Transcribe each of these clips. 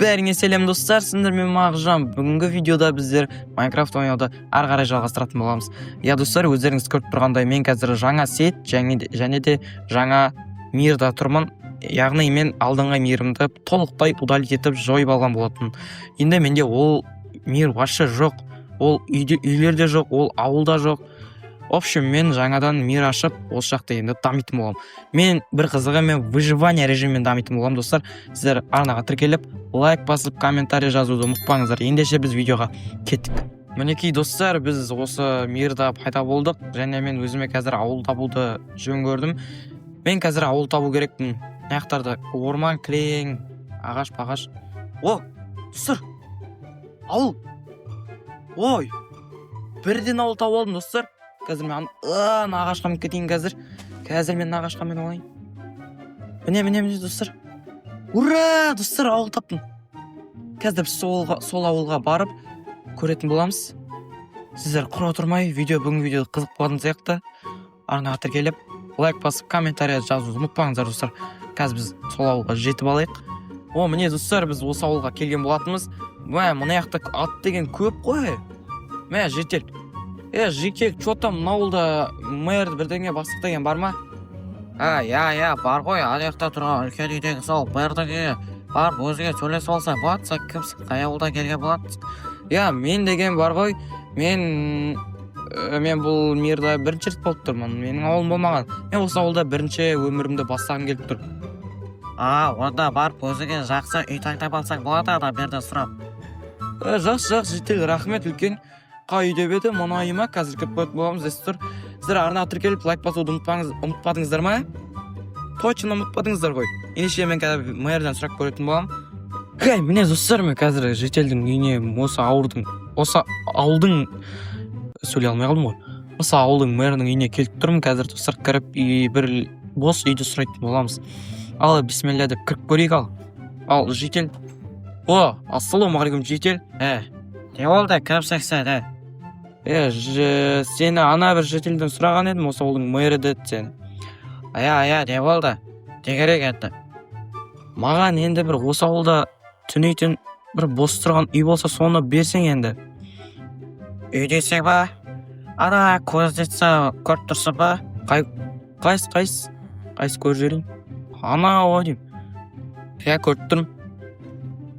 Бәріңе сәлем достар, сіздермен Мағжан. Бүгінгі видеода біздер Майнкрафт ойнауды ары қарай жалғастыратын боламыз. Я достар, өздеріңіз көріп тұрғандай, мен қазір жаңа сет және де жаңа мирда тұрмын. Яғни мен алдыңғы мирімді толықтай удалить етіп жойып алған болатын. Енді менде ол мир вообще жоқ, ол үйлерде жоқ, ол ауылда жоқ. В общем, мен жаңадан мир ашып, осы жақта енді дамитын боламын. Мен бір қызығы, мен выживание режиммен дамитын боламын достар. Сіздер арнаға тіркеліп, лайк басып, комментарий жазуды ұмытпаңыздар. Ендеше біз видеоға кеттік. Мінекей достар, біз осы мирда пайда болдық, және мен өзіме қазір ауыл табуды жөн көрдім. Мен қазір ауыл табу керекпін. Аяқтарда орман, кілең, ағаш. О, достар, ауыл. Ой, бірден ауыл табу алдым достар. Қазір мен ағашқа мініп кетейін қазір мен ағашқа мініп алайын. Міне достар. Ура, достар, ауыл таптым. Қазір біз сол ауылға барып көретін боламыз. Сіздер құр отырмай, бүгінгі видео қызық болатын сияқты. Арнаға тіркеліп, лайк басып, комментарий жазуды ұмытпаңыздар достар. Қазір біз сол ауылға жетіп алайық. О, міне достар, біз осы ауылға келген болатынбыз. Мына жақта ат деген көп қой. Мә, жетел. Жекел, что там мына ауылда мэр бірдеңе бастық деген бар ма? Я, бар ғой, ана жақта тұрған үлкен үйдегі сол мэрдігі барып өзіңе сөйлесіп алсаң болады, сен кімсің, қай ауылдан келген болатын? Мен деген бар ғой, мен бұл мирда бірінші рет болып тұрмын, менің ауылым болмаған. Мен осы ауылда бірінші өмірімді бастағым келіп тұр. Онда барып өзіңе жақсы үй таңдап алсаң болады, адам берді сұрап. Жақсы, жетел, рахмет үлкен. Қай үйде беді, мұна үйіма қазір кіріп қойып боламыз, десіздер. Сіздер арнаға тіркеліп, лайк басуды ұмытпадыңыздар ма? Точно ұмытпадыңыздар ғой. Ендеше мен қазір мэрден сұрақ көретін болам. Міне достар, мен қазір жетелдің үйіне, осы ауылдың сөйлей алмай қалдым ғой. Осы ауылдың мэрінің үйіне келіп тұрмын. Қазір достар кіріп, бір бос үйді сұрайтын боламыз. Ал бисмилля деп кіріп көрейік. Ал жетел. Ассалаумағалейкум жетел. Не болды, кімсің сен, Сені ана бір жетелден сұраған едім, осы ауылдың мэрі деді сені. Не болды? Не керек енді? Маған енді бір осы ауылда түнейтін бір бос тұрған үй болса, соны берсең енді. Үй десең ба? Ана көз детса көріп тұрсың ба? Қайсы көріп жіберейін? Ана дейм. Көріп тұрмын.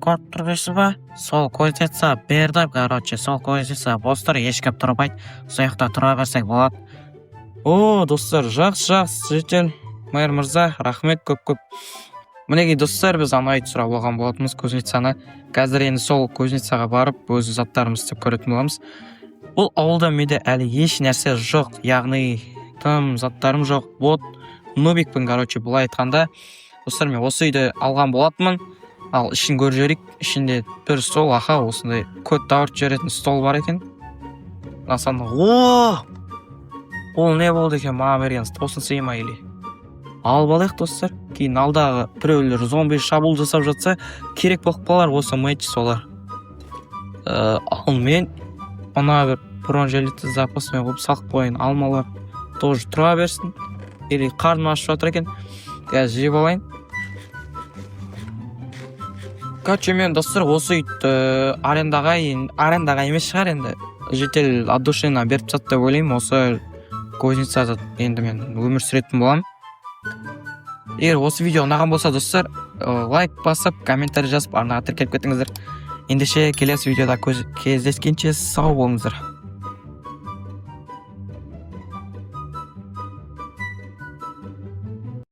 Көріп тұрбайсың ба? Сол көз детса бердім, сол көз детса бос тұр, ешкім тұрмайды. Сол жақта тұра берсең болады. Достар, жақсы, жетел. Мэр мырза, рахмет көп. Мінекей достар, біз ана үйді сұрап алған болатынбыз, көзницаны. Қазір енді сол көзницаға барып, өз заттарымызды істеп көретін боламыз. Бұл ауылда менде әлі еш нәрсе жоқ, яғни тым заттарым жоқ. Нубикпін, былай айтқанда. Достар, мен осы үйді алған болатынмын. Ал ішін көріп жіберейік. Ішінде бір стол, осындай код дауырт жіберетін стол бар екен. Ол не болды екен, маған берген тосын сейма еле. Алып алайық достар. Кейін алдағы біреулер зомби шабуыл жасап жатса, керек болып қалар осы мэтч солар. Ал мен ана бір бронежилетті запасымен қойып сақ қойын, алмалар тоже тұра берсін. Или қарным ашып жатыр екен. Қазір жеп алайын. Мен достар, осы үйді арендаға емес шығар енді. Жетел от душина беріп сатты деп ойлаймын. Осы көзницада енді мен өмір сүретін болам. Егер осы видео ұнаған болса достар, лайк басып, комментарий жазып, арнаға тіркеліп кетіңіздер. Ендеше келесі видеода кездескенше сау болыңыздар.